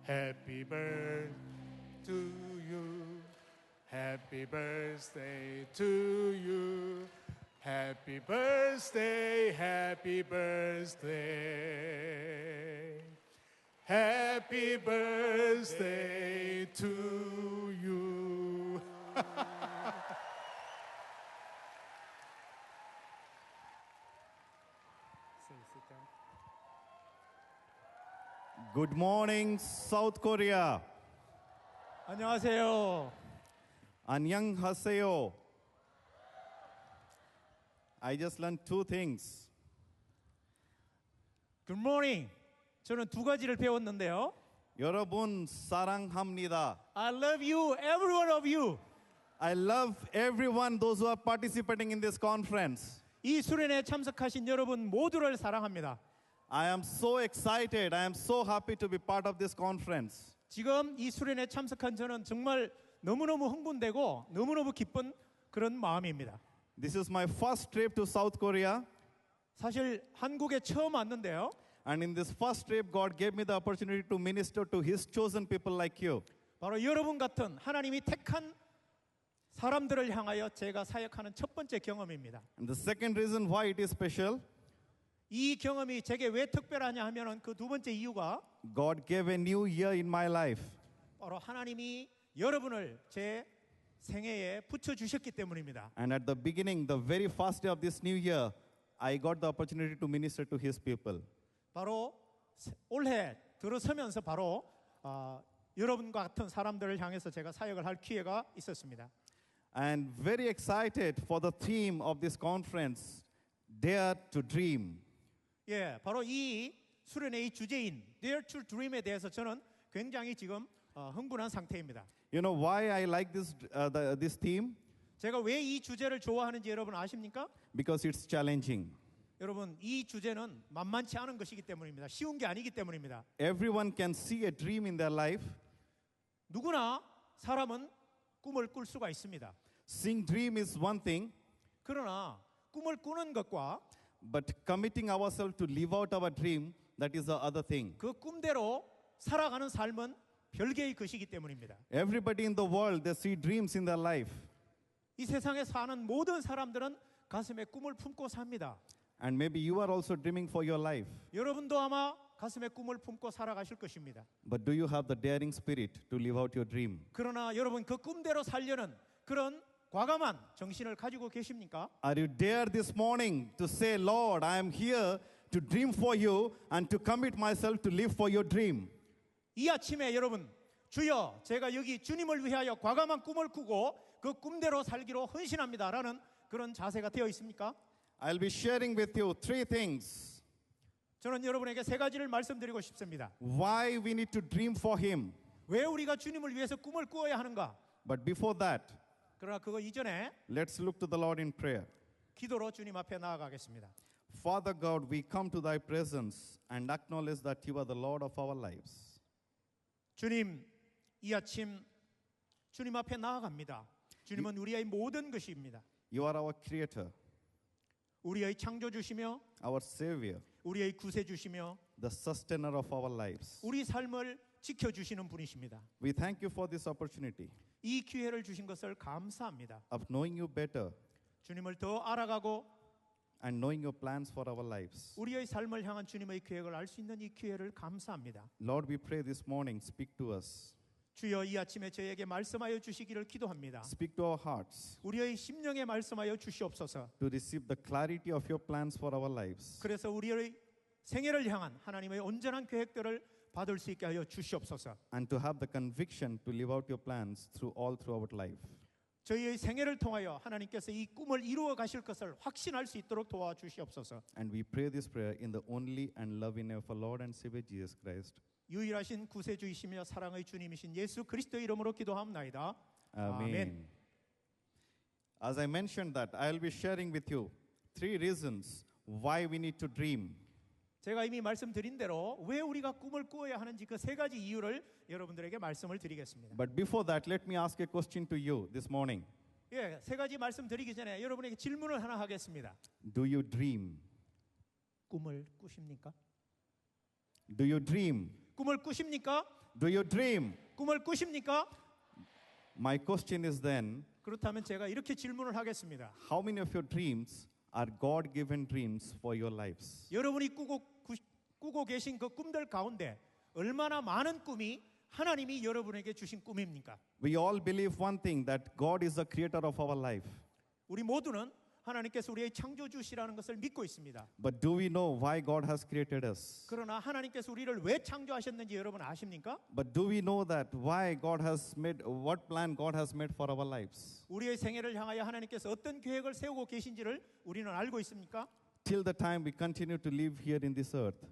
Happy birthday to you. Happy birthday to you. Happy birthday, happy birthday. Happy birthday to you. Good morning, South Korea. 안녕하세요. 안녕하세요. I just learned two things. Good morning. 저는 두 가지를 배웠는데요. 여러분 사랑합니다. I love you, every one of you. I love everyone, those who are participating in this conference. 이 수련회에 참석하신 여러분 모두를 사랑합니다. I am so excited. I am so happy to be part of this conference. 지금 이 수련회에 참석한 저는 정말 너무너무 흥분되고 너무너무 기쁜 그런 마음입니다. This is my first trip to South Korea. 사실 한국에 처음 왔는데요. And in this first trip, God gave me the opportunity to minister to His chosen people like you. 바로 여러분 같은 하나님이 택한 사람들을 향하여 제가 사역하는 첫 번째 경험입니다. And the second reason why it is special, 이 경험이 제게 왜 특별하냐 하면은 그 두 번째 이유가 God gave a new year in my life. 바로 하나님이 여러분을 제 생애에 붙여주셨기 때문입니다. And at the beginning, the very first day of this new year, I got the opportunity to minister to His people. 바로 올해 들어서면서 바로 여러분과 같은 사람들을 향해서 제가 사역을 할 기회가 있었습니다. And very excited for the theme of this conference, Dare to Dream. 예, 바로 이 수련회의 주제인 Dare to Dream에 대해서 저는 굉장히 지금 흥분한 상태입니다. You know why I like this theme? 제가 왜 이 주제를 좋아하는지 여러분 아십니까? Because it's challenging. 여러분 이 주제는 만만치 않은 것이기 때문입니다. 쉬운 게 아니기 때문입니다. Everyone can see a dream in their life. 누구나 사람은 꿈을 꿀 수가 있습니다. Seeing dream is one thing, 그러나 꿈을 꾸는 것과 but committing ourselves to live out our dream, that is the other thing. 그 꿈대로 살아가는 삶은 별개의 것이기 때문입니다. Everybody in the world, they see dreams in their life. 이 세상에 사는 모든 사람들은 가슴에 꿈을 품고 삽니다. And maybe you are also dreaming for your life. 여러분도 아마 가슴에 꿈을 품고 살아가실 것입니다. But do you have the daring spirit to live out your dream? 그러나 여러분 그 꿈대로 살려는 그런 과감한 정신을 가지고 계십니까? Are you dare this morning to say, Lord, I am here to dream for you and to commit myself to live for your dream? 이 아침에 여러분 주여 제가 여기 주님을 위하여 과감한 꿈을 꾸고 그 꿈대로 살기로 헌신합니다라는 그런 자세가 되어 있습니까? I'll be sharing with you three things. 저는 여러분에게 세 가지를 말씀드리고 싶습니다. Why we need to dream for Him. 왜 우리가 주님을 위해서 꿈을 꾸어야 하는가? But before that, 그러나 그거 이전에 let's look to the Lord in prayer. 기도로 주님 앞에 나아가겠습니다. Father God, we come to Thy presence and acknowledge that You are the Lord of our lives. 주님, 이 아침 주님 앞에 나아갑니다. 주님은 우리의 모든 것입니다. You are our Creator, 우리의 창조주시며 our Savior, 우리의 구세주시며 the sustainer of our lives. 우리 삶을 지켜주시는 분이십니다. We thank You for this opportunity 이 기회를 주신 것을 감사합니다. of knowing You better 주님을 더 알아가고 and knowing Your plans for our lives. 우리의 삶을 향한 주님의 계획을 알 수 있는 이 기회를 감사합니다. Lord, we pray this morning, speak to us. 주여 이 아침에 저에게 말씀하여 주시기를 기도합니다. Speak to our hearts 우리의 심령에 말씀하여 주시옵소서. to receive the clarity of Your plans for our lives. 그래서 우리의 생애를 향한 하나님의 온전한 계획들을 받을 수 있게 하여 주시옵소서. And to have the conviction to live out Your plans all through our life. 저희의 생애를 통하여 하나님께서 이 꿈을 이루어 가실 것을 확신할 수 있도록 도와주시옵소서. And we pray this prayer in the only and loving name of our Lord and Savior Jesus Christ. 유일하신 구세주이시며 사랑의 주님이신 예수 그리스도의 이름으로 기도하옵나이다. Amen. As I mentioned that, I'll be sharing with you three reasons why we need to dream. 제가 이미 말씀드린 대로 왜 우리가 꿈을 꾸어야 하는지 그 세 가지 이유를 여러분들에게 말씀을 드리겠습니다. But before that, let me ask a question to you this morning. 예, 세 가지 말씀드리기 전에 여러분에게 질문을 하나 하겠습니다. Do you dream? 꿈을 꾸십니까? Do you dream? 꿈을 꾸십니까? Do you dream? 꿈을 꾸십니까? My question is then, 그렇다면 제가 이렇게 질문을 하겠습니다. how many of your dreams are God-given dreams for your lives? 여러분이 꾸고 계신 그 꿈들 가운데 얼마나 많은 꿈이 하나님이 여러분에게 주신 꿈입니까? We all believe one thing, that God is the creator of our life. 우리 모두는 하나님께서 우리의 창조주시라는 것을 믿고 있습니다. But do we know why God has created us? 그러나 하나님께서 우리를 왜 창조하셨는지 여러분 아십니까? But do we know that why God has made, what plan God has made for our lives? 우리의 생애를 향하여 하나님께서 어떤 계획을 세우고 계신지를 우리는 알고 있습니까? Till the time we continue to live here in this earth,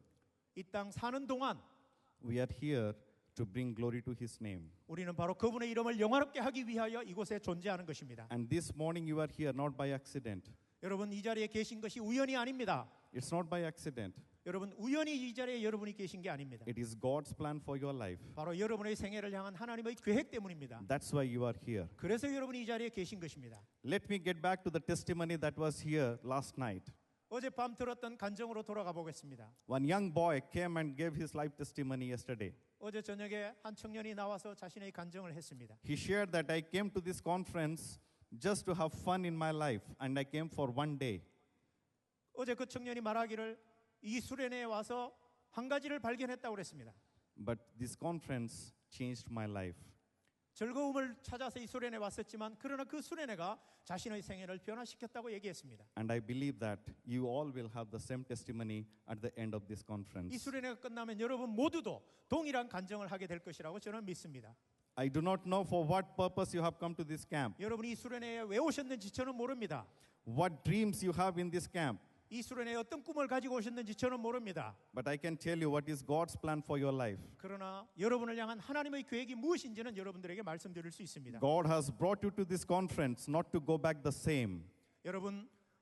이 땅 사는 동안 we are here to bring glory to His name. 우리는 바로 그분의 이름을 영화롭게 하기 위하여 이곳에 존재하는 것입니다. And this morning you are here not by accident. 여러분 이 자리에 계신 것이 우연이 아닙니다. It's not by accident. 여러분 우연히 이 자리에 여러분이 계신 게 아닙니다. It is God's plan for your life. 바로 여러분의 생애를 향한 하나님의 계획 때문입니다. That's why you are here. 그래서 여러분이 이 자리에 계신 것입니다. Let me get back to the testimony that was here last night. 어젯밤 들었던 간증으로 돌아가 보겠습니다. One young boy came and gave his life testimony yesterday. 어제 저녁에 한 청년이 나와서 자신의 간증을 했습니다. He shared that I came to this conference just to have fun in my life, and I came for one day. 어제 그 청년이 말하기를 이 수련회에 와서 한 가지를 발견했다고 그랬습니다. But this conference changed my life. 즐거움을 찾아서 이 수련회에 왔었지만 그러나 그 수련회가 자신의 생애를 변화시켰다고 얘기했습니다. And I believe that you all will have the same testimony at the end of this 이 conference. 수련회가 끝나면 여러분 모두도 동일한 간증을 하게 될 것이라고 저는 믿습니다. I do not know for what purpose you have come to this camp, 여러분이 이 수련회에 왜 오셨는지 저는 모릅니다. what dreams you have in this camp. 이 수련회에 어떤 꿈을 가지고 오셨는지 저는 모릅니다. But I can tell you what is God's plan for your life. 그러나 여러분을 향한 하나님의 계획이 무엇인지는 여러분들에게 말씀드릴 수 있습니다. God has brought you to this conference not to go back the same.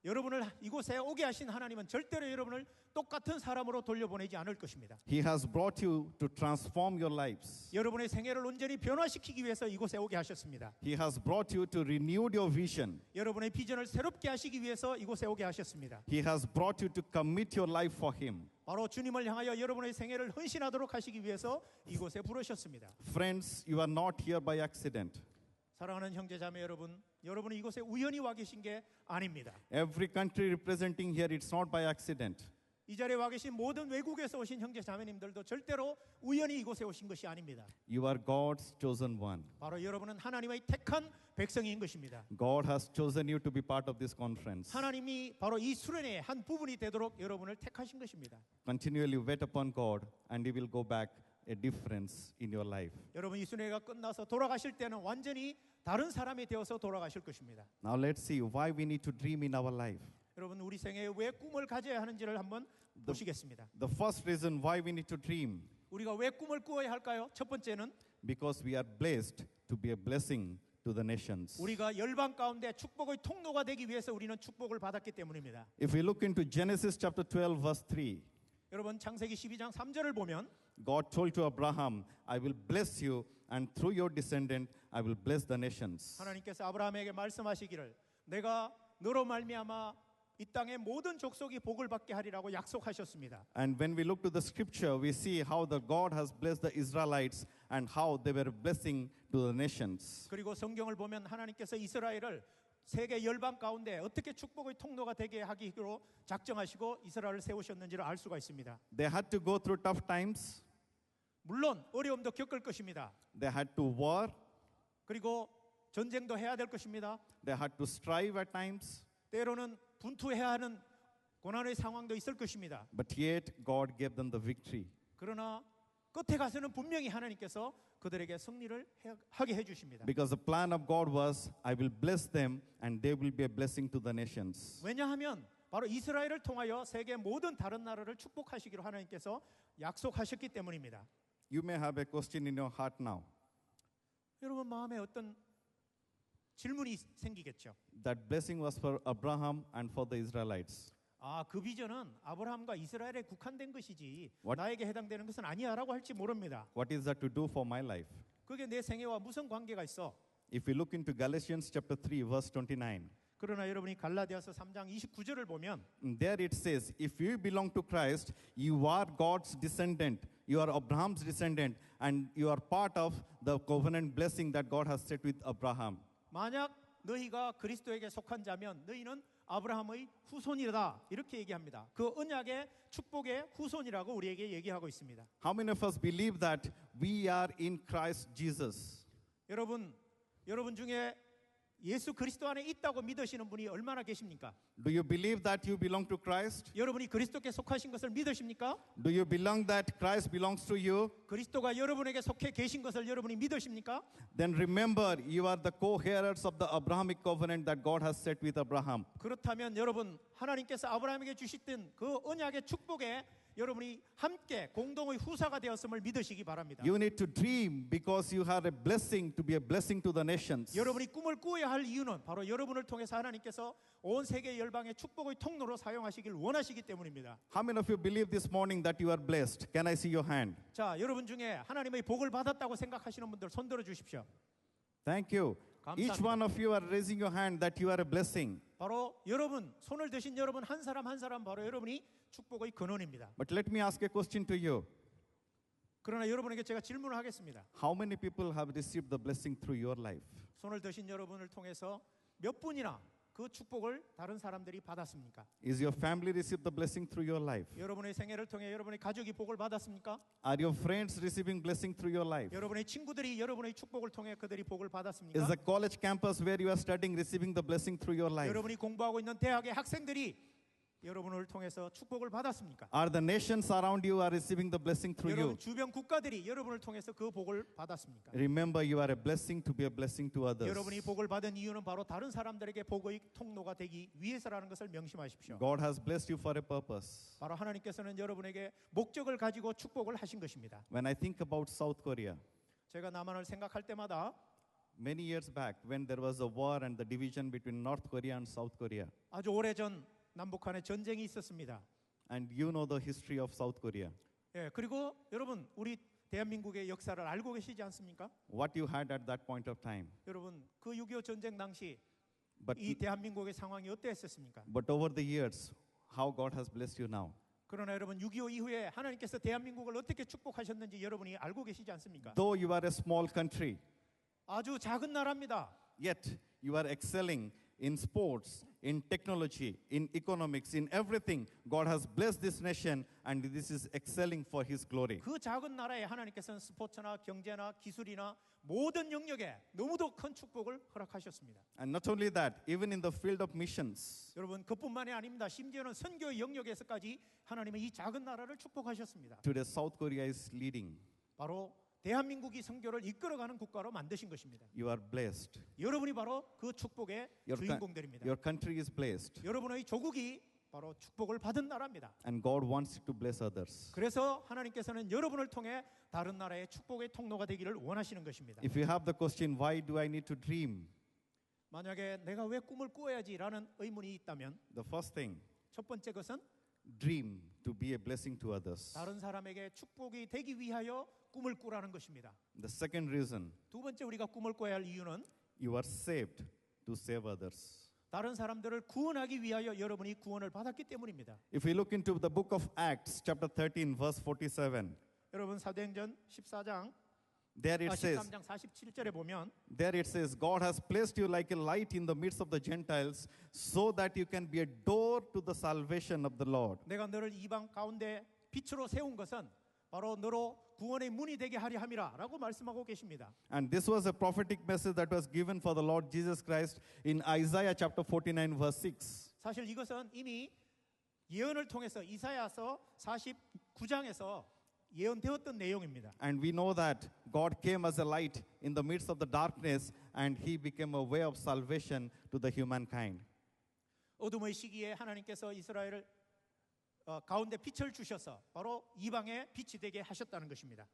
여러분을 이곳에 오게 하신 하나님은 절대로 여러분을 똑같은 사람으로 돌려보내지 않을 것입니다. He has brought you to transform your lives. 여러분의 생애를 온전히 변화시키기 위해서 이곳에 오게 하셨습니다. He has brought you to renew your vision. 여러분의 비전을 새롭게 하시기 위해서 이곳에 오게 하셨습니다. He has brought you to commit your life for Him. 바로 주님을 향하여 여러분의 생애를 헌신하도록 하시기 위해서 이곳에 부르셨습니다. Friends, you are not here by accident. 사랑하는 형제자매 여러분, 여러분이 이곳에 우연히 와 계신 게 아닙니다. Every country representing here, it's not by accident. 이 자리에 와 계신 모든 외국에서 오신 형제자매님들도 절대로 우연히 이곳에 오신 것이 아닙니다. You are God's chosen one. 바로 여러분은 하나님의 택한 백성인 것입니다. God has chosen you to be part of this conference. 하나님이 바로 이 수련회의 한 부분이 되도록 여러분을 택하신 것입니다. Continually wait upon God, and He will go back a difference in your life. 여러분 이 수련회가 끝나서 돌아가실 때는 완전히 다른 사람이 되어서 돌아가실 것입니다. Now let's see why we need to dream in our life. 여러분 우리 생애에 왜 꿈을 가져야 하는지를 한번 보시겠습니다. The first reason why we need to dream, 우리가 왜 꿈을 꾸어야 할까요? 첫 번째는 because we are blessed to be a blessing to the nations. 우리가 열방 가운데 축복의 통로가 되기 위해서 우리는 축복을 받았기 때문입니다. If we look into Genesis chapter 12 verse 3, 여러분 창세기 12장 3절을 보면 God told to Abraham, I will bless you, and through your descendant I will bless the nations. 하나님께서 아브라함에게 말씀하시기를 내가 너로 말미암아 이 땅의 모든 족속이 복을 받게 하리라고 약속하셨습니다. And when we look to the scripture, we see how the God has blessed the Israelites and how they were a blessing to the nations. 그리고 성경을 보면 하나님께서 이스라엘을 세계 열방 가운데 어떻게 축복의 통로가 되게 하기로 작정하시고 이스라엘을 세우셨는지를 알 수가 있습니다. They had to go through tough times. 물론 어려움도 겪을 것입니다. They had to war. 그리고 전쟁도 해야 될 것입니다. They had to strive at times. 때로는 분투해야 하는 고난의 상황도 있을 것입니다. But yet God gave them the victory. 그러나 끝에 가서는 분명히 하나님께서 그들에게 승리를 하게 해주십니다. Because the plan of God was, I will bless them and they will be a blessing to the nations. 왜냐하면 바로 이스라엘을 통하여 세계 모든 다른 나라를 축복하시기로 하나님께서 약속하셨기 때문입니다. You may have a question in your heart now. 여러분 마음에 어떤 질문이 생기겠죠. That blessing was for Abraham and for the Israelites. 그 비전은 아브라함과 이스라엘에 국한된 것이지 What? 나에게 해당되는 것은 아니야라고 할지 모릅니다. What is that to do for my life? 그게 내 생애와 무슨 관계가 있어? If we look into Galatians chapter 3 verse 29, 그러나 여러분이 갈라디아서 3장 29절을 보면 there it says, if you belong to Christ, you are God's descendant, you are Abraham's descendant and you are part of the covenant blessing that God has set with Abraham. 만약 너희가 그리스도에게 속한 자면 너희는 아브라함의 후손이다 이렇게 얘기합니다. 그 언약의 축복의 후손이라고 우리에게 얘기하고 있습니다. How many of us believe that we are in Christ Jesus? 여러분 중에 예수 그리스도 안에 있다고 믿으시는 분이 얼마나 계십니까? Do you believe that you belong to Christ? 여러분이 그리스도께 속하신 것을 믿으십니까? Do you belong that Christ belongs to you? 그리스도가 여러분에게 속해 계신 것을 여러분이 믿으십니까? Then remember, you are the co-heirs of the Abrahamic covenant that God has set with Abraham. 그렇다면 여러분 하나님께서 아브라함에게 주셨던 그 언약의 축복에 여러분이 함께 공동의 후사가 되었음을 믿으시기 바랍니다. You need to dream because you have a blessing to be a blessing to the nations. 여러분이 꿈을 꾸어야 할 이유는 바로 여러분을 통해서 하나님께서 온 세계 열방의 축복의 통로로 사용하시길 원하시기 때문입니다. How many of you believe this morning that you are blessed? Can I see your hand? 자, 여러분 중에 하나님의 복을 받았다고 생각하시는 분들 손 들어 주십시오. Thank you. Each 감사합니다. one of you are raising your hand that you are a blessing. 바로 여러분 손을 드신 여러분 한 사람 한 사람 바로 여러분이 축복의 근원입니다. But let me ask a question to you. 그러나 여러분에게 제가 질문을 하겠습니다. How many people have received the blessing through your life? 손을 드신 여러분을 통해서 몇 분이나 그 축복을 다른 사람들이 받았습니까? Is your family received the blessing through your life? 여러분의 생애를 통해 여러분의 가족이 복을 받았습니까? Are your friends receiving blessing through your life? 여러분의 친구들이 여러분의 축복을 통해 그들이 복을 Is 받았습니까? the college campus where you are studying receiving the blessing through your life? 여러분이 공부하고 있는 대학의 학생들이 여러분을 통해서 축복을 받았습니까? Are the nations around you are receiving the blessing through 여러분 you? 주변 국가들이 여러분을 통해서 그 복을 받았습니까? Remember, you are a blessing to be a blessing to others. 여러분이 복을 받은 이유는 바로 다른 사람들에게 복의 통로가 되기 위해서라는 것을 명심하십시오. God has blessed you for a purpose. 바로 하나님께서는 여러분에게 목적을 가지고 축복을 하신 것입니다. When I think about South Korea, 제가 남한을 생각할 때마다 many years back, when there was a war and the division between North Korea and South Korea, 아주 오래전 남북한의 전쟁이 있었습니다. and you know the history of South Korea, 예, 그리고 여러분 우리 대한민국의 역사를 알고 계시지 않습니까? what you had at that point of time. 여러분 그 6.25 전쟁 당시 But, 이 대한민국의 상황이 어땠었습니까? but over the years, how God has blessed you now. 그러나 여러분 6.25 이후에 하나님께서 대한민국을 어떻게 축복하셨는지 여러분이 알고 계시지 않습니까? Though you are a small country, 아주 작은 나라입니다. yet you are excelling in sports, in technology, in economics, in everything. God has blessed this nation and this is excelling for His glory. 그 작은 나라에 하나님께서는 스포츠나 경제나 기술이나 모든 영역에 너무도 큰 축복을 허락하셨습니다. And not only that, even in the field of missions, 여러분 그뿐만이 아닙니다. 심지어는 선교의 영역에서까지 하나님의 이 작은 나라를 축복하셨습니다. today South Korea is leading. 바로 대한민국이 선교를 이끌어가는 국가로 만드신 것입니다. You are blessed. 여러분이 바로 그 축복의 주인공들입니다. Your country is blessed. 여러분의 조국이 바로 축복을 받은 나라입니다. And God wants you to bless others. 그래서 하나님께서는 여러분을 통해 다른 나라의 축복의 통로가 되기를 원하시는 것입니다. If you have the question, why do I need to dream? 만약에 내가 왜 꿈을 꾸어야지라는 의문이 있다면 The first thing, 첫 번째 것은 dream to be a blessing to others. 다른 사람에게 축복이 되기 위하여 꿈을 꾸라는 것입니다. The second reason, 두 번째 우리가 꿈을 꿔야 할 이유는 you are saved to save others. 다른 사람들을 구원하기 위하여 여러분이 구원을 받았기 때문입니다. If we look into the book of Acts, chapter 13, verse 47, 여러분 사도행전 14장 there it says, 13장 47절에 보면 there it says, God has placed you like a light in the midst of the Gentiles, so that you can be a door to the salvation of the Lord. 내가 너를 이방 가운데 빛으로 세운 것은 바로 너로 구원의 문이 되게 하려 함이라라고 말씀하고 계십니다. And this was a prophetic message that was given for the Lord Jesus Christ in Isaiah chapter 49, verse 6. 사실 이것은 이미 예언을 통해서 이사야서 49장에서 예언되었던 내용입니다. And we know that God came as a light in the midst of the darkness, and He became a way of salvation to the humankind. 어둠의 시기에 하나님께서 이스라엘을 가운데 빛을 주셔서 바로 이방의 빛이 되게 하셨다는 것입니다.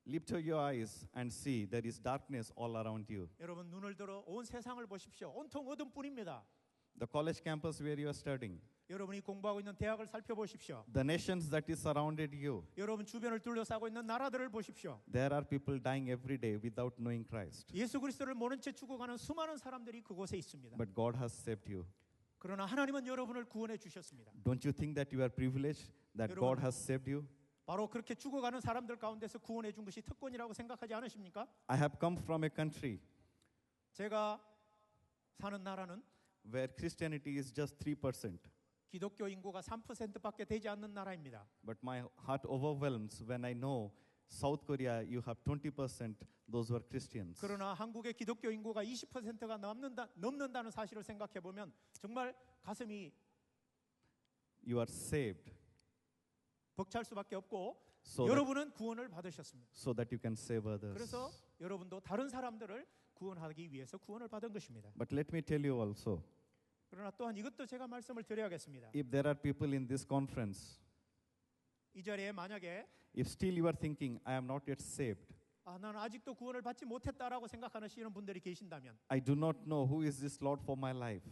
Lift your eyes and see there is darkness all around you. 여러분 눈을 들어 온 세상을 보십시오. 온통 어둠뿐입니다. The college campus where you are studying, 여러분이 공부하고 있는 대학을 살펴보십시오. the nations that is surrounded you, 여러분 주변을 둘러싸고 있는 나라들을 보십시오. there are people dying every day without knowing Christ. 예수 그리스도를 모른 채 죽어가는 수많은 사람들이 그곳에 있습니다. But God has saved you. 그러나 하나님은 여러분을 구원해 주셨습니다. Don't you think that you are privileged that 여러분, God has saved you? 바로 그렇게 죽어가는 사람들 가운데서 구원해 준 것이 특권이라고 생각하지 않으십니까? I have come from a country 제가 사는 나라는 where Christianity is just 3%. 기독교 인구가 3%밖에 되지 않는 나라입니다. But my heart overwhelms when I know South Korea, you have 20%, those were Christians. 그러나 한국의 기독교 인구가 20%가 넘는다는 사실을 생각해 보면 정말 가슴이 You are saved 벅찰 수밖에 없고 so that, 여러분은 구원을 받으셨습니다. so that you can save others. 그래서 여러분도 다른 사람들을 구원하기 위해서 구원을 받은 것입니다. But let me tell you also, 그러나 또한 이것도 제가 말씀을 드려야겠습니다. if there are people in this conference, 이 자리에 만약에 if still you are thinking, I am not yet saved, 나는 아직도 구원을 받지 못했다라고 생각하시는 분들이 계신다면 I do not know who is this Lord for my life,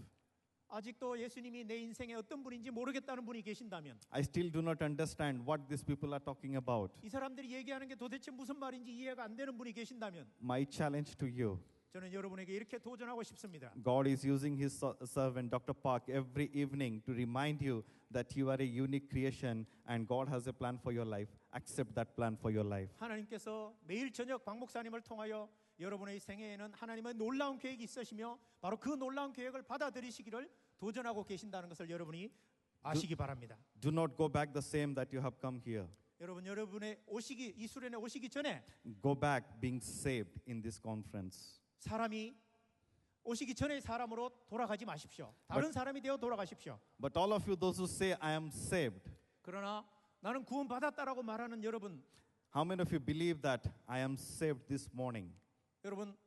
아직도 예수님이 내 인생의 어떤 분인지 모르겠다는 분이 계신다면 I still do not understand what these people are talking about, 이 사람들이 얘기하는 게 도대체 무슨 말인지 이해가 안 되는 분이 계신다면 my challenge to you, 저는 여러분에게 이렇게 도전하고 싶습니다. God is using His servant Dr. Park every evening to remind you that you are a unique creation and God has a plan for your life. Accept that plan for your life. 하나님께서 매일 저녁 박 목사님을 통하여 여러분의 생애에는 하나님의 놀라운 계획이 있으시며 바로 그 놀라운 계획을 받아들이시기를 도전하고 계신다는 것을 여러분이 아시기 바랍니다. Do not go back the same that you have come here. 여러분의 오시기 이 수련회 오시기 전에 Go back being saved in this conference. 사람이 오시기 전의 사람으로 돌아가지 마십시오. 다른 사람이 되어 돌아가십시오. But all of you, those who say, I am saved, 그러나 나는 구원 받았다라고 말하는 여러분, how many of you believe that I am saved this morning? 여러분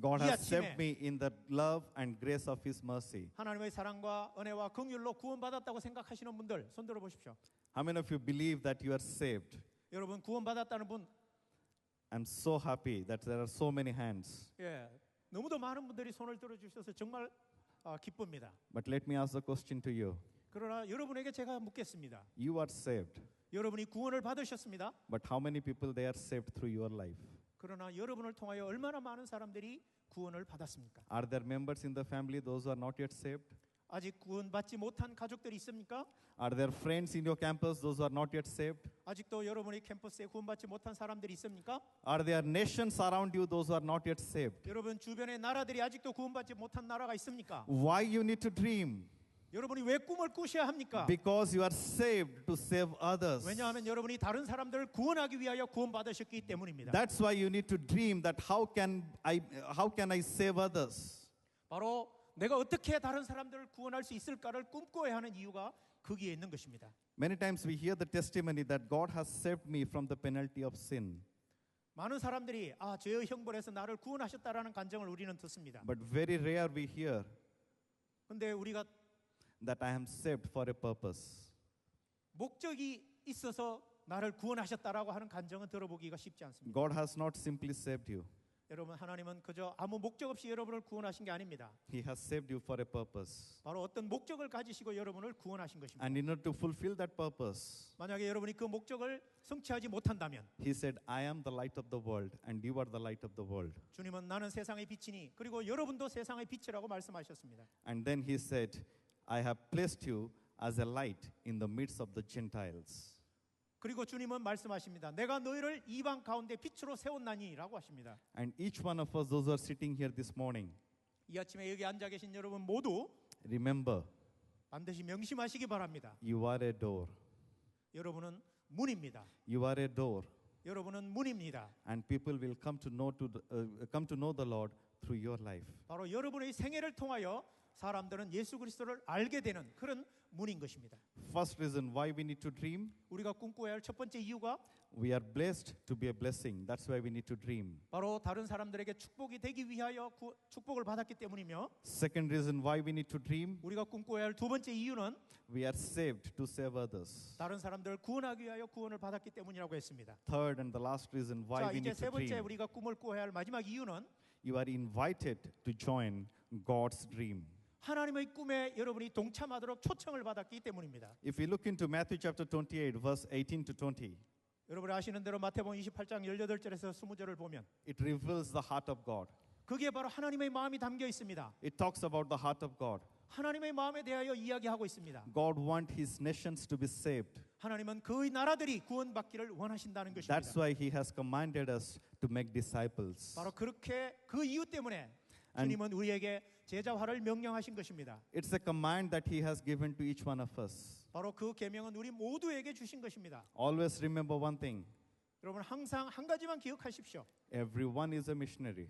God 이 has saved 아침에 me in the love and grace of His mercy. 하나님의 사랑과 은혜와 긍휼로 구원받았다고 생각하시는 분들 손 들어 보십시오. How many of you believe that you are saved? 여러분 구원받았다는 분, I'm so happy that there are so many hands. 예, 너무도 많은 분들이 손을 들어 주셔서 정말 기쁩니다. But let me ask the question to you. 그러나 여러분에게 제가 묻겠습니다. You are saved, 여러분이 구원을 받으셨습니다. but how many people they are saved through your life? 그러나 여러분을 통하여 얼마나 많은 사람들이 구원을 받았습니까? Are there members in the family, those who are not yet saved? 아직 구원받지 못한 가족들이 있습니까? Are there friends in your campus, those who are not yet saved? 아직도 여러분의 캠퍼스에 구원받지 못한 사람들이 있습니까? Are there nations around you, those who are not yet saved? 여러분 주변의 나라들이 아직도 구원받지 못한 나라가 있습니까? Why you need to dream? 여러분이 왜 꿈을 꾸셔야 합니까? Because you are saved to save others. 왜냐하면 여러분이 다른 사람들을 구원하기 위하여 구원받으셨기 때문입니다. That's why you need to dream that how can I save others? 바로 내가 어떻게 다른 사람들을 구원할 수 있을까를 꿈꿔야 하는 이유가 거기에 있는 것입니다. Many times we hear the testimony that God has saved me from the penalty of sin. 많은 사람들이 죄의 형벌에서 나를 구원하셨다라는 간증을 우리는 듣습니다. But very rare we hear 근데 우리가 that I am saved for a purpose. 목적이 있어서 나를 구원하셨다라고 하는 간증은 들어보기가 쉽지 않습니다. God has not simply saved you. 여러분 하나님은 그저 아무 목적 없이 여러분을 구원하신 게 아닙니다. He has saved you for a purpose. 바로 어떤 목적을 가지시고 여러분을 구원하신 것입니다. And in order to fulfill that purpose, 만약에 여러분이 그 목적을 성취하지 못한다면 He said, I am the light of the world and you are the light of the world. 주님은 나는 세상의 빛이니 그리고 여러분도 세상의 빛이라고 말씀하셨습니다. And then He said, I have placed you as a light in the midst of the Gentiles. 그리고 주님은 말씀하십니다. 내가 너희를 이방 가운데 빛으로 세웠나니라고 하십니다. And each one of us, those who are sitting here this morning, 이 아침에 여기 앉아 계신 여러분 모두 remember, 반드시 명심하시기 바랍니다. you are a door. 여러분은 문입니다. You are a door. 여러분은 문입니다. And people will come to know the Lord through your life. 바로 여러분의 생애를 통하여 사람들은 예수 그리스도를 알게 되는 그런 문인 것입니다. First reason why we need to dream, 우리가 꿈꿔야 할 첫 번째 이유가 we are blessed to be a blessing. That's why we need to dream. 바로 다른 사람들에게 축복이 되기 위하여 축복을 받았기 때문이며 Second reason why we need to dream, 우리가 꿈꿔야 할 두 번째 이유는 we are saved to save others. 다른 사람들을 구원하기 위하여 구원을 받았기 때문이라고 했습니다. Third and the last reason why 자, we 이제 need 세 to 번째 dream, 우리가 꿈을 꾸어야 할 마지막 이유는 you are invited to join God's dream. 하나님의 꿈에 여러분이 동참하도록 초청을 받았기 때문입니다. If we look into Matthew chapter 28, verse 18 to 20, 여러분 아시는 대로 마태복음 28장 18절에서 20절을 보면 it reveals the heart of God. 거기에 바로 하나님의 마음이 담겨 있습니다. It talks about the heart of God. 하나님의 마음에 대하여 이야기하고 있습니다. God wants his nations to be saved. 하나님은 그의 나라들이 구원받기를 원하신다는 것입니다. That's why he has commanded us to make disciples. 바로 그렇게 그 이유 때문에 And- 주님은 우리에게 제자화를 명령하신 것입니다. It's a command that he has given to each one of us. 바로 그 계명은 우리 모두에게 주신 것입니다. Always remember one thing. 여러분 항상 한 가지만 기억하십시오. Everyone is a missionary.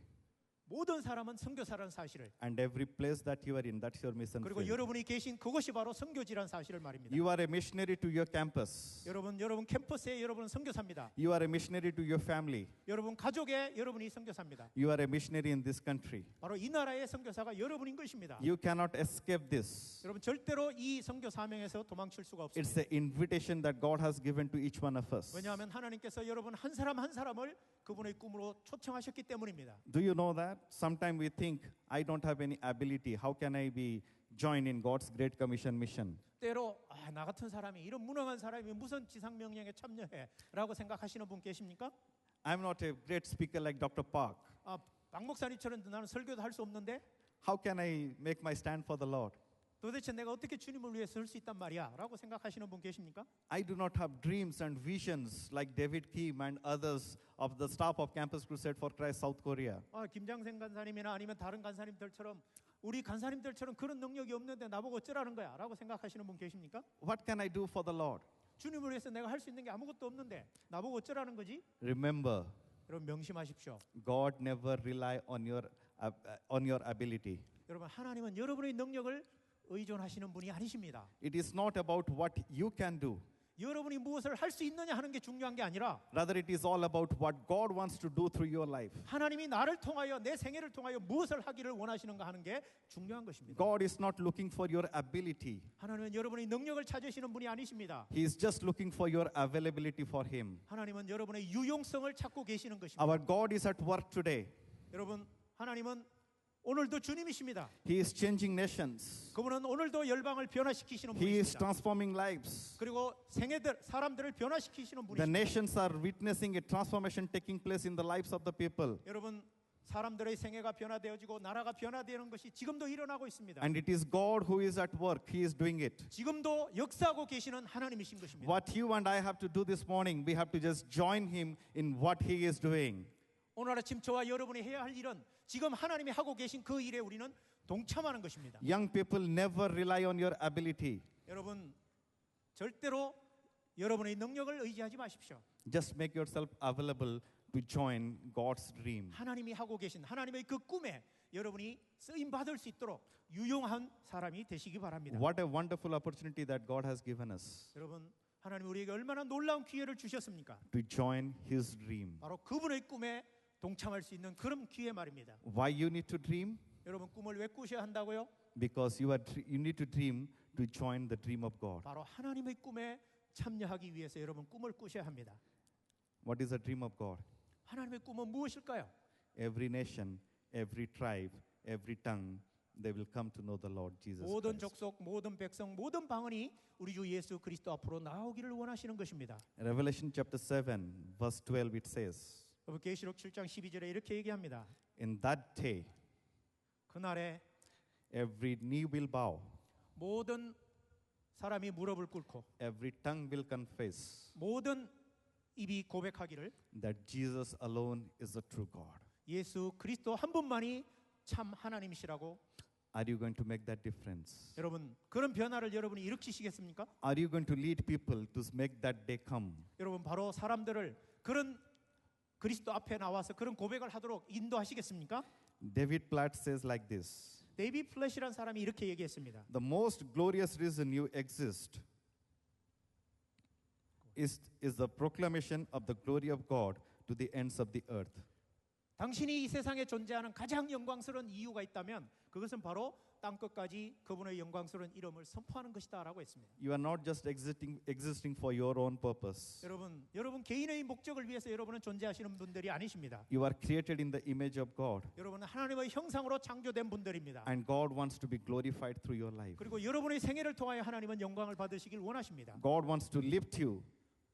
모든 사람은 선교사라는 사실을, And every place that you are in, that's your mission 그리고 field. 여러분이 계신 그것이 바로 선교지라는 사실을 말입니다. You are a missionary to your campus. 여러분 캠퍼스에 여러분은 선교사입니다. You are a missionary to your family. 여러분 가족에 여러분이 선교사입니다. You are a missionary in this country. 바로 이 나라의 선교사가 여러분인 것입니다. You cannot escape this. 여러분 절대로 이 선교 사명에서 도망칠 수가 It's 없습니다. an invitation that God has given to each one of us. 왜냐하면 하나님께서 여러분 한 사람 한 사람을 그분의 꿈으로 초청하셨기 때문입니다. Do you know that? Sometimes we think, I don't have any ability. How can I be join in God's Great Commission mission? 때로 나 같은 사람이 이런 무능한 사람이 무슨 지상 명령에 참여해라고 생각하시는 분 계십니까? I'm not a great speaker like Dr. Park. 박 목사님처럼 나는 설교도 할 수 없는데 How can I make my stand for the Lord? 도대체 내가 어떻게 주님을 위해 설 수 있단 말이야?라고 생각하시는 분 계십니까? I do not have dreams and visions like David Kim and others of the staff of Campus Crusade for Christ South Korea. 김장생 간사님이나 아니면 다른 간사님들처럼 우리 간사님들처럼 그런 능력이 없는데 나보고 어쩌라는 거야?라고 생각하시는 분 계십니까? What can I do for the Lord? 주님을 위해서 내가 할 수 있는 게 아무것도 없는데 나보고 어쩌라는 거지? Remember, 여러분 명심하십시오. God never rely on your ability. 여러분 하나님은 여러분의 능력을 의존하시는 분이 아니십니다. It is not about what you can do. 여러분이 무엇을 할 수 있느냐 하는 게 중요한 게 아니라 Rather, it is all about what God wants to do through your life. 하나님이 나를 통하여 내 생애를 통하여 무엇을 하기를 원하시는가 하는 게 중요한 것입니다. God is not looking for your ability. 하나님은 여러분의 능력을 찾으시는 분이 아니십니다. He is just looking for your availability for Him. 하나님은 여러분의 유용성을 찾고 계시는 것입니다. Our God is at work today. 여러분 하나님은 오늘도 주님이십니다. He is changing nations. 그분은 오늘도 열방을 변화시키시는 He is 분이십니다. transforming lives. 그리고 사람들을 변화시키시는 The 분이십니다. nations are witnessing a transformation taking place in the lives of the people. 여러분 사람들의 생애가 변화되어지고 나라가 변화되는 것이 지금도 일어나고 있습니다. And it is God who is at work. He is doing it. 지금도 역사하고 계시는 하나님이신 것입니다. What you and I have to do this morning, we have to just join Him in what He is doing. 오늘 아침 저와 여러분이 해야 할 일은 지금 하나님이 하고 계신 그 일에 우리는 동참하는 것입니다. Young people never rely on your ability. 여러분 절대로 여러분의 능력을 의지하지 마십시오. Just make yourself available to join God's dream. 하나님이 하고 계신 하나님의 그 꿈에 여러분이 쓰임 받을 수 있도록 유용한 사람이 되시기 바랍니다. What a wonderful opportunity that God has given us 여러분 하나님 우리에게 얼마나 놀라운 기회를 주셨습니까? to join His dream. 바로 그분의 꿈에 동참할 수 있는 그런 기회 말입니다. Why you need to dream? 여러분 꿈을 왜 꾸셔야 한다고요? Because you need to dream to join the dream of God. 바로 하나님의 꿈에 참여하기 위해서 여러분 꿈을 꾸셔야 합니다. What is the dream of God? 하나님의 꿈은 무엇일까요? Every nation, every tribe, every tongue, they will come to know the Lord Jesus 모든 Christ. 족속, 모든 백성, 모든 방언이 우리 주 예수 그리스도 앞으로 나오기를 원하시는 것입니다. Revelation chapter 7, verse 12, it says, 여러분 계시록 7장 12절에 이렇게 얘기합니다. in that day, 그날에 every knee will bow, 모든 사람이 무릎을 꿇고 every tongue will confess 모든 입이 고백하기를 that Jesus alone is the true God. 예수 그리스도 한 분만이 참 하나님이시라고. Are you going to make that difference? 여러분 그런 변화를 여러분이 일으키시겠습니까? Are you going to lead people to make that day come? 여러분 바로 사람들을 그런 그리스도 앞에 나와서 그런 고백을 하도록 인도하시겠습니까? David Platt says like this, 데이비 플래시라는 사람이 이렇게 얘기했습니다. the most glorious reason you exist is the proclamation of the glory of God to the ends of the earth. 당신이 이 세상에 존재하는 가장 영광스러운 이유가 있다면 그것은 바로 땅 끝까지 그분의 영광스러운 이름을 선포하는 것이다라고 했습니다. You are not just existing for your own purpose. 여러분 개인의 목적을 위해서 여러분은 존재하시는 분들이 아니십니다. You are created in the image of God, 여러분은 하나님의 형상으로 창조된 분들입니다. and God wants to be glorified through your life. 그리고 여러분의 생애를 통하여 하나님은 영광을 받으시길 원하십니다. God wants to lift you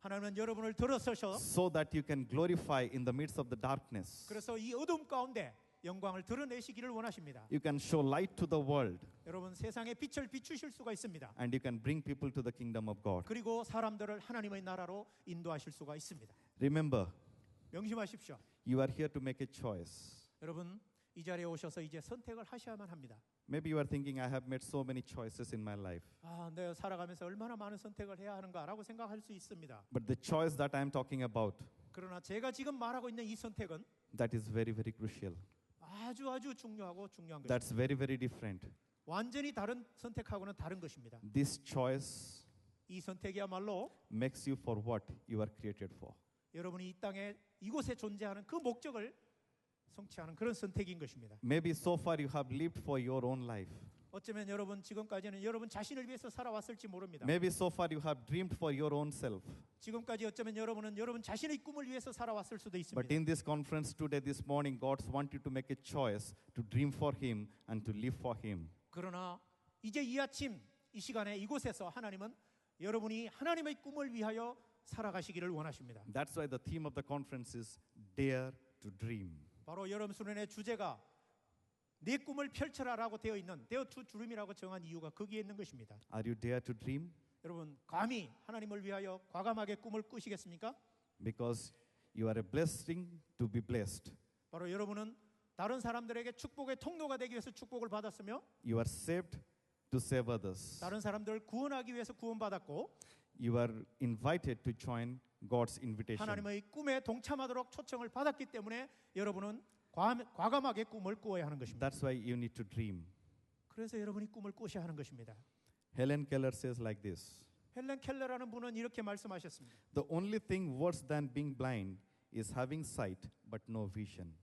하나님은 여러분을 들어서셔 so that you can glorify in the midst of the darkness. 그래서 이 어둠 가운데 영광을 드러내시기를 원하십니다. You can show light to the world. 여러분 세상에 빛을 비추실 수가 있습니다. and you can bring people to the kingdom of God. 그리고 사람들을 하나님의 나라로 인도하실 수가 있습니다. Remember, 명심하십시오. you are here to make a choice. 여러분 이 자리에 오셔서 이제 선택을 하셔야만 합니다. Maybe you are thinking, I have made so many choices in my life. 아, 내가 살아가면서 얼마나 많은 선택을 해야 하는가라고 생각할 수 있습니다. But the choice that I am talking about, 그러나 제가 지금 말하고 있는 이 선택은 that is very, very crucial. 아주 중요하고 중요한 것입니다. That's very, very different. 완전히 다른 선택하고는 다른 것입니다. This choice 이 선택이야말로 makes you for what you are created for. 여러분이 이 땅에 이곳에 존재하는 그 목적을 성취하는 그런 선택인 것입니다. Maybe so far you have lived for your own life. 어쩌면 여러분 지금까지는 여러분 자신을 위해서 살아왔을지 모릅니다. Maybe so far you have dreamed for your own self. 지금까지 어쩌면 여러분은 여러분 자신의 꿈을 위해서 살아왔을 수도 But 있습니다. in this conference today, this morning, God wants you to make a choice to dream for Him and to live for Him. 그러나 이제 이 아침 이 시간에 이곳에서 하나님은 여러분이 하나님의 꿈을 위하여 살아가시기를 원하십니다. That's why the theme of the conference is Dare to Dream. 바로 여름 수련의 주제가 내 꿈을 펼쳐라라고 되어 있는 Dare to Dream이라고 정한 이유가 거기에 있는 것입니다. Are you dare to dream? 여러분 감히 하나님을 위하여 과감하게 꿈을 꾸시겠습니까? Because you are a blessing to be blessed. 바로 여러분은 다른 사람들에게 축복의 통로가 되기 위해서 축복을 받았으며 You are saved to save others. 다른 사람들을 구원하기 위해서 구원받았고 You are invited to join God's invitation. 하나님의 꿈에 동참하도록 초청을 받았기 때문에 여러분은 과감하게 꿈을 꾸어야 하는 것입니다. That's why you need to dream. 그래서 여러분이 꿈을 꾸셔야 하는 것입니다. Helen Keller says like this. 헬렌 켈러라는 분은 이렇게 말씀하셨습니다. The only thing worse than being blind is having sight but no vision.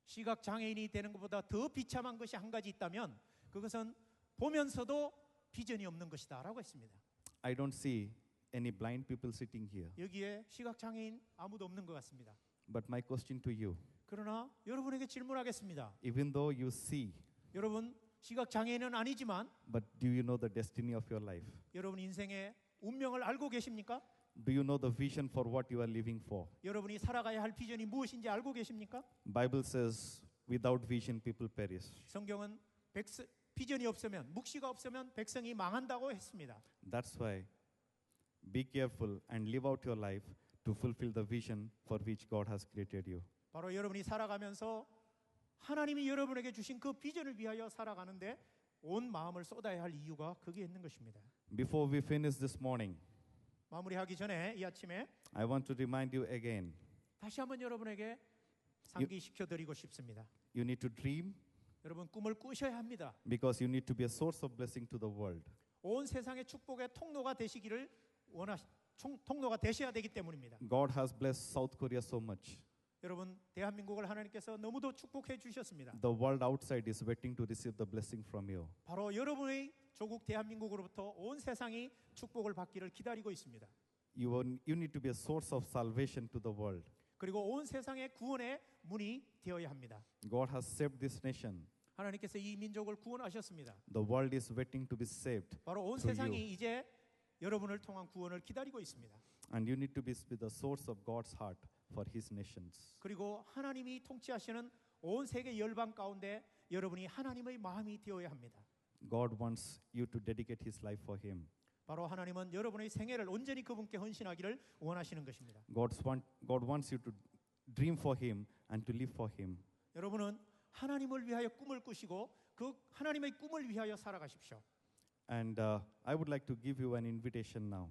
시각 장애인이 되는 것보다 더 비참한 것이 한 가지 있다면 그것은 보면서도 비전이 없는 것이다라고 했습니다. I don't see any blind people sitting here. 여기에 시각 장애인 아무도 없는 것 같습니다. But my question to you, 그러나 여러분에게 질문하겠습니다. even though you see, 여러분 시각 장애인은 아니지만 but do you know the destiny of your life? 여러분 인생의 운명을 알고 계십니까? Do you know the vision for what you are living for? 여러분이 살아가야 할 비전이 무엇인지 알고 계십니까? Bible says, without vision people perish. 성경은 비전이 없으면 묵시가 없으면 백성이 망한다고 했습니다. That's why be careful and live out your life to fulfill the vision for which God has created you. 바로 여러분이 살아가면서 하나님이 여러분에게 주신 그 비전을 위하여 살아가는데 온 마음을 쏟아야 할 이유가 거기에 있는 것입니다. Before we finish this morning, 마무리하기 전에 이 아침에 I want to remind you again, 다시 한번 여러분에게 상기시켜 드리고 싶습니다. you need to dream 여러분 꿈을 꾸셔야 합니다. because you need to be a source of blessing to the world. 온 세상의 축복의 통로가 되시기를 통로가 되셔야 되기 때문입니다. God has blessed South Korea so much. 여러분 대한민국을 하나님께서 너무도 축복해 주셨습니다. The world outside is waiting to receive the blessing from you. 바로 여러분의 조국 대한민국으로부터 온 세상이 축복을 받기를 기다리고 있습니다. You need to be a source of salvation to the world. 그리고 온 세상의 구원의 문이 되어야 합니다. God has saved this nation. 하나님께서 이 민족을 구원하셨습니다. The world is waiting to be saved. 바로 온 through 세상이 you. 이제 여러분을 통한 구원을 기다리고 있습니다. And you need to be the source of God's heart for His nations. 그리고 하나님이 통치하시는 온 세계 열방 가운데 여러분이 하나님의 마음이 되어야 합니다. God wants you to dedicate His life for Him. 바로 하나님은 여러분의 생애를 온전히 그분께 헌신하기를 원하시는 것입니다. God wants you to dream for Him and to live for Him. 여러분은 하나님을 위하여 꿈을 꾸시고 그 하나님의 꿈을 위하여 살아가십시오. And I would like to give you an invitation now.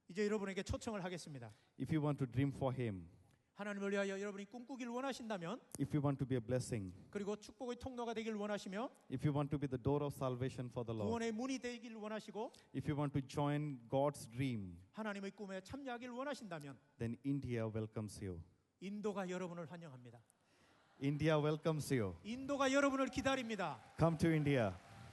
이제 여러분에게 초청을 하겠습니다. If you want to dream for Him, 하나님을 위하여 여러분이 꿈꾸기를 원하신다면 if you want to be a blessing, 그리고 축복의 통로가 되기를 원하시며 if you want to be the door of salvation for the Lord, 구원의 문이 되기를 원하시고 if you want to join God's dream, 하나님의 꿈에 참여하기를 원하신다면 then India welcomes you. 인도가 여러분을 환영합니다. India welcomes you. 인도가 여러분을 기다립니다. Come to India.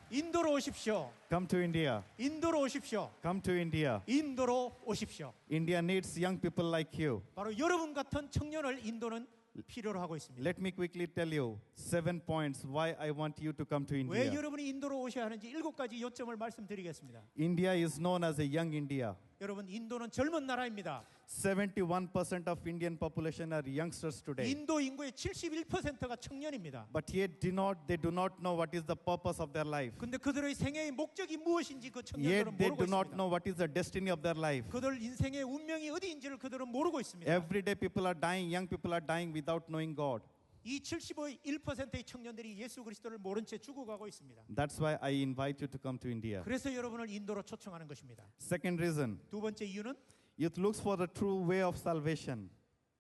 인도로 오십시오. Come to India. 인도로 오십시오. Come to India. 인도로 오십시오. India needs young people like you. 바로 여러분 같은 청년을 인도는 필요로 하고 있습니다. Let me quickly tell you 7 points why I want you to come to 왜 India. 여러분이 인도로 오셔야 하는지 7가지 요점을 말씀드리겠습니다. India is known as a young India. 여러분 인도는 젊은 나라입니다. 71% of Indian population are youngsters today. 인도 인구의 71%가 청년입니다. But yet they do not know what is the purpose of their life. 근데 그들의 생애의 목적이 무엇인지 그 Yet 청년들은 they 모르고 do not 있습니다. know what is the destiny of their life. 그들 인생의 운명이 어디인지를 그들은 모르고 있습니다. Every day people are dying, young people are dying without knowing God. 이 71%의 청년들이 예수 그리스도를 모른 채 죽어가고 있습니다. That's why I invite you to come to India. 그래서 여러분을 인도로 초청하는 것입니다. Second reason, 두 번째 이유는 youth looks for the true way of salvation.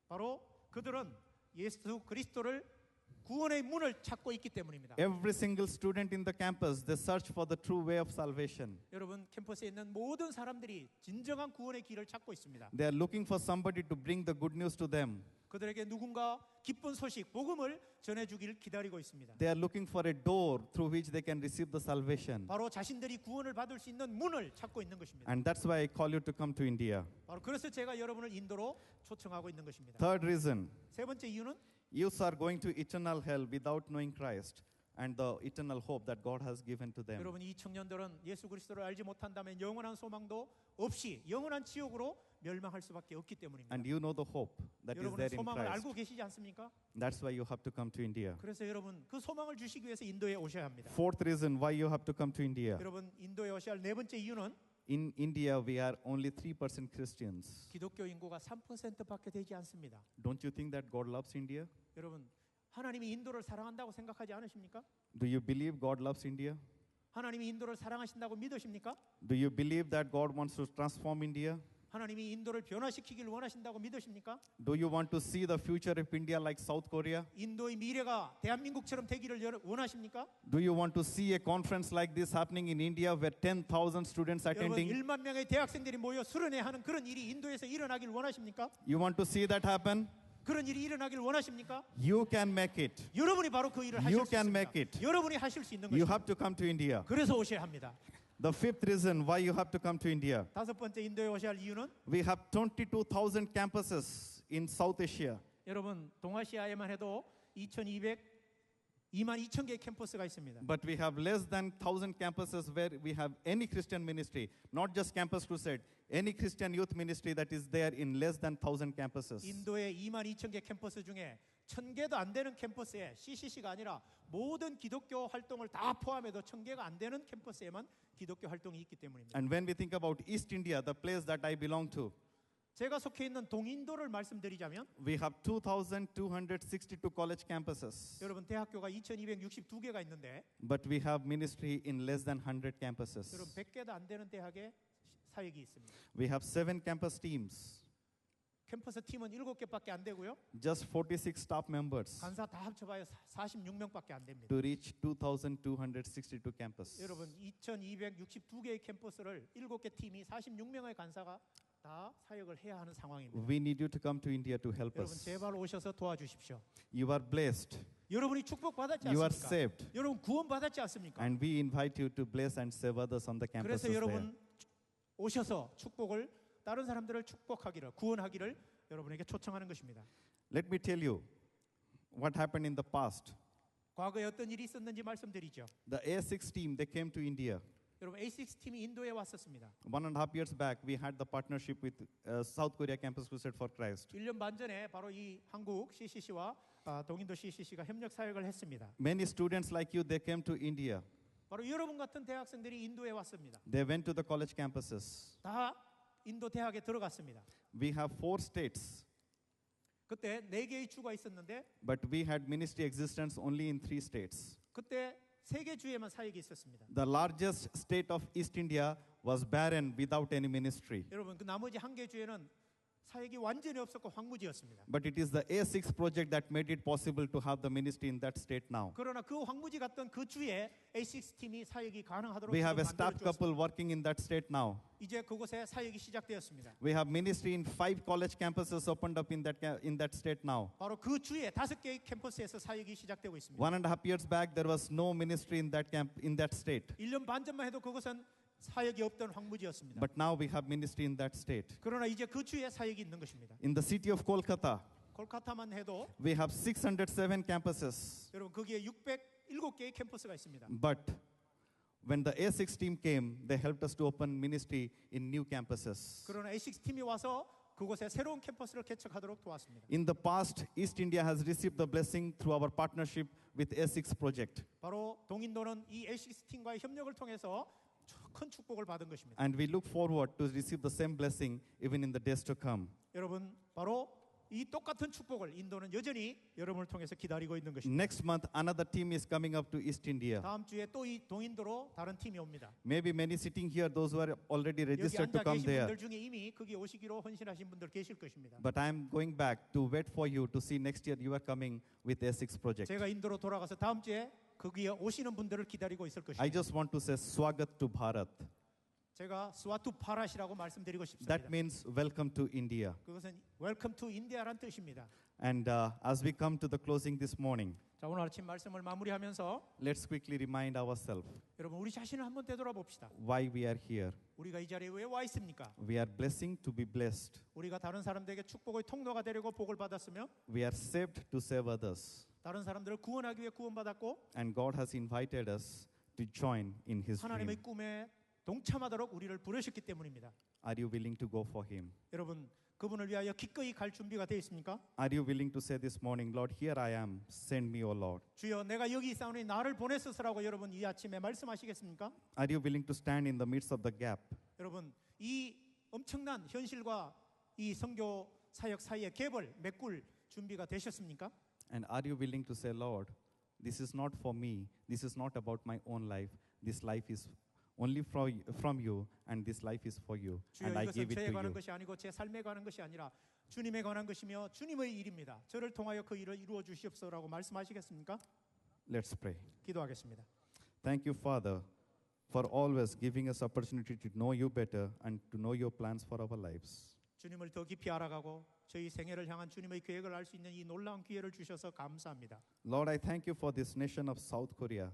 바로 그들은 예수 그리스도를 구원의 문을 찾고 있기 때문입니다. Every single student in the campus, they search for the true way of salvation. 여러분 캠퍼스에 있는 모든 사람들이 진정한 구원의 길을 찾고 있습니다. They are looking for somebody to bring the good news to them. 그들에게 누군가 기쁜 소식, 복음을 전해주기를 기다리고 있습니다. They are looking for a door through which they can receive the salvation. 바로 자신들이 구원을 받을 수 있는 문을 찾고 있는 것입니다. And that's why I call you to come to India. 바로 그래서 제가 여러분을 인도로 초청하고 있는 것입니다. Third reason, 세 번째 이유는 youths are going to eternal hell without knowing Christ and the eternal hope that God has given to them. 여러분 이 청년들은 예수 그리스도를 알지 못한다면 영원한 소망도 없이 영원한 지옥으로 멸망할 수밖에 없기 때문입니다. And you know the hope that is 여러분은 there in 소망을 Christ. 알고 계시지 않습니까? That's why you have to come to India. 그래서 여러분 그 소망을 주시기 위해서 인도에 오셔야 합니다. Fourth reason why you have to come to India. 여러분 인도에 오셔야 할 네 번째 이유는 In India, we are only 3% Christians. 기독교 인구가 3%밖에 되지 않습니다. Don't you think that God loves India? 여러분 하나님이 인도를 사랑한다고 생각하지 않으십니까? Do you believe God loves India? 하나님이 인도를 사랑하신다고 믿으십니까? Do you believe that God wants to transform India? 하나님이 인도를 변화시키기를 원하신다고 믿으십니까? Do you want to see the future of India like South Korea? 인도의 미래가 대한민국처럼 되기를 원하십니까? Do you want to see a conference like this happening in India where 10,000 students 여러분 attending? 1만 명의 대학생들이 모여 수련회하는 그런 일이 인도에서 일어나길 원하십니까? You want to see that happen? 그런 일이 일어나길 원하십니까? You can make it. 여러분이 바로 그 일을 You 하실 수 can 있습니다. make it. 여러분이 하실 수 있는 You 것입니다. have to come to India. 그래서 오셔야 합니다. The fifth reason why you have to come to India. 다섯 번째 인도에 오셔야 할 이유는 We have 22,000 campuses in South Asia. 여러분 동아시아에만 해도 22,000개의 캠퍼스가 있습니다. But we have less than 1,000 campuses where we have any Christian ministry, not just Campus Crusade, any Christian youth ministry that is there in less than 1,000 campuses. 인도의 22,000개 캠퍼스 중에 1,000개도 안 되는 캠퍼스에 CCC가 아니라 모든 기독교 활동을 다 포함해도 1,000개가 안 되는 캠퍼스에만 기독교 활동이 있기 때문입니다. And when we think about East India, the place that I belong to, 제가 속해 있는 동인도를 말씀드리자면 we have 2,262 college campuses. 여러분 대학교가 2,262개가 있는데 But we have ministry in less than 100 여러분 campuses. 100개도 안 되는 대학에 사역이 있습니다. We have 7 campus teams, 캠퍼스 팀은 7개밖에 안 되고요. just 46 staff members 간사 다 합쳐봐야 46명밖에 안 됩니다. to reach 2,262 campus. 여러분 2,262개의 캠퍼스를 7개 팀이 46명의 간사가 다 사역을 해야 하는 상황입니다. We need you to come to India to help 여러분 us. 제발 오셔서 도와주십시오. You are blessed. 여러분이 축복받았지 You are 않습니까? saved. 여러분 구원받았지 않습니까? And we invite you to bless and save others on the campuses 그래서 there. 여러분 오셔서 축복을 다른 사람들을 축복하기를 구원하기를 여러분에게 초청하는 것입니다. Let me tell you what happened in the past. 과거에 어떤 일이 있었는지 말씀드리죠. The A6 team, they came to India. 여러분 A6 팀이 인도에 왔었습니다. 1.5 years back, we had the partnership with South Korea Campus Crusade for Christ. 1년 반 전에 바로 이 한국 CCC와 동인도 CCC가 협력 사역을 했습니다. Many students like you, they came to India. 바로 여러분 같은 대학생들이 인도에 왔습니다. They went to the college campuses. 다 인도 대학에 들어갔습니다. We have 4 states, 그때 4개의 주가 있었는데 but we had ministry existence only in 3 states. 그때 3개 주에만 사역이 있었습니다. The largest state of East India was barren without any ministry. 여러분 그 나머지 1개 주에는 사역이 완전히 없었고 황무지였습니다. But it is the A6 project that made it possible to have the ministry in that state now. 그러나 그 황무지 같던 그 주에 A6 팀이 사역이 가능하도록 We have a 지금 staff 만들어주었습니다. couple working in that state now. 이제 그곳에 사역이 시작되었습니다. We have ministry in 5 college campuses opened up in that state now. 바로 그 주에 5개의 캠퍼스에서 사역이 시작되고 있습니다. 1.5 years back, there was no ministry in that state. 1년 반 전만 해도 그것은 사역이 없던 황무지였습니다. But now we have ministry in that state. 그러나 이제 그 주에 사역이 있는 것입니다. In the city of Kolkata, 콜카타만 해도 we have 607 campuses. 여러분 거기에 607개의 캠퍼스가 있습니다. But When the A6 team came, they helped us to open ministry in new campuses. 그러나 A6 팀이 와서 그곳에 새로운 캠퍼스를 개척하도록 도왔습니다. In the past, East India has received the blessing through our partnership with A6 project. 바로 동인도는 이 A6 팀과의 협력을 통해서 큰 축복을 받은 것입니다. And we look forward to receive the same blessing even in the days to come. 여러분, 바로 이 똑같은 축복을 인도는 여전히 여러분을 통해서 기다리고 있는 것입니다. Next month, another team is coming up to East India. 다음 주에 또 이 동인도로 다른 팀이 옵니다. Maybe many sitting here, those who are already 여기 registered to 앉아 come 계신 there. 분들 중에 이미 거기 오시기로 헌신하신 분들 계실 것입니다. But I'm going back to wait for you to see next year you are coming with A6 project. 제가 인도로 돌아가서 다음 주에 거기에 오시는 분들을 기다리고 있을 I 것입니다. just want to say Swagat to Bharat. 제가 스와투 파라시라고 말씀드리고 싶습니다. That means welcome to India. 그것은 Welcome to India란 뜻입니다. And as we come to the closing this morning, 자, 오늘 아침 말씀을 마무리하면서 let's quickly remind ourselves 여러분 우리 자신을 한번 되돌아봅시다. why we are here. 우리가 이 자리에 왜 와 있습니까? We are blessing to be blessed. 우리가 다른 사람들에게 축복의 통로가 되려고 복을 받았으며 We are saved to save others. 다른 사람들을 구원하기 위해 구원받았고 And God has invited us to join in His 하나님의 dream. 꿈에 동참하도록 우리를 부르셨기 때문입니다. Are you willing to go for Him? 여러분 그분을 위하여 기꺼이 갈 준비가 되어 있습니까? Are you willing to say this morning, Lord, here I am, send me, O Lord? 주여 내가 여기 있사오니 나를 보내소서라고 여러분 이 아침에 말씀하시겠습니까? Are you willing to stand in the midst of the gap? 여러분 이 엄청난 현실과 이 선교 사역 사이의 갭을 메꿀 준비가 되셨습니까? And are you willing to say, Lord, this is not for me, this is not about my own life, this life is only from you, and this life is for you, 주여 and I 이것은 give it 저에 to 관한 you. 것이 아니고 제 삶에 관한 것이 아니라 주님에 관한 것이며 주님의 일입니다. 저를 통하여 그 일을 이루어 주시옵소서라고 말씀하시겠습니까? Let's pray. 기도하겠습니다. Thank you, Father, for always giving us opportunity to know you better and to know your plans for our lives. 주님을 더 깊이 알아가고 저희 생애를 향한 주님의 계획을 알 수 있는 이 놀라운 기회를 주셔서 감사합니다. Lord, I thank you for this nation of South Korea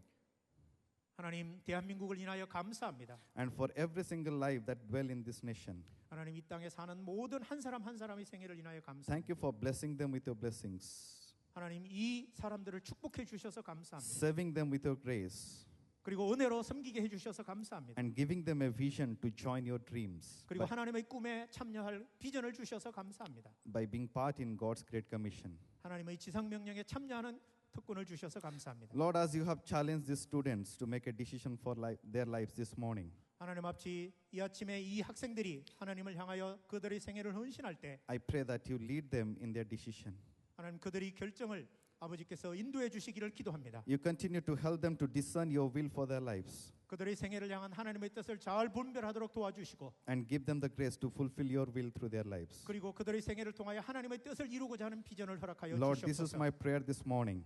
하나님 대한민국을 인하여 감사합니다. and for every single life that dwell in this nation. 하나님 이 땅에 사는 모든 한 사람 한 사람의 생애를 인하여 감사합니다. Thank you for blessing them with your blessings, 하나님 이 사람들을 축복해 주셔서 감사합니다. serving them with your grace, 그리고 은혜로 섬기게 해 주셔서 감사합니다. and giving them a vision to join your dreams 그리고 하나님의 꿈에 참여할 비전을 주셔서 감사합니다. by being part in God's great commission. 하나님의 지상 명령에 참여하는 특권을 주셔서 감사합니다. Lord, as you have challenged these students to make a decision for their lives this morning, 하나님 앞이 이 아침에 이 학생들이 하나님을 향하여 그들의 생애를 헌신할 때 I pray that you lead them in their decision. 하나님 그들의 결정을 아버지께서 인도해 주시기를 기도합니다. You continue to help them to discern your will for their lives 그들의 생애를 향한 하나님의 뜻을 잘 분별하도록 도와주시고 and give them the grace to fulfill your will through their lives. 그리고 그들의 생애를 통하여 하나님의 뜻을 이루고자 하는 비전을 허락하여 Lord, this is 주시옵소서. my prayer this morning.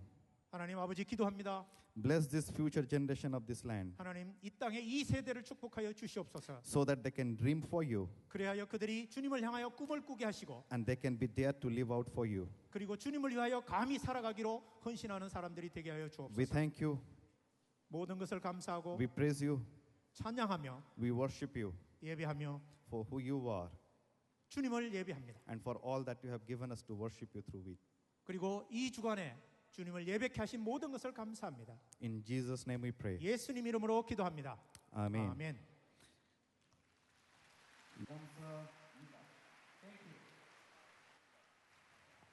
하나님 아버지 기도합니다. Bless this future generation of this land 하나님 이 땅의 이 세대를 축복하여 주시옵소서. so that they can dream for you 그래야 그들이 주님을 향하여 꿈을 꾸게 하시고 and they can be there to live out for you. 그리고 주님을 위하여 감히 살아가기로 헌신하는 사람들이 되게 하여 We 주옵소서. thank you, 모든 것을 감사하고 we praise you, 찬양하며 we worship you 예배하며 for who you are 주님을 예배합니다. and for all that you have given us to worship you through it. 그리고 이 주간에 주님을 예배케 하신 모든 것을 감사합니다. In Jesus' name we pray. 예수님 이름으로 기도합니다. Amen. 아멘. 감사.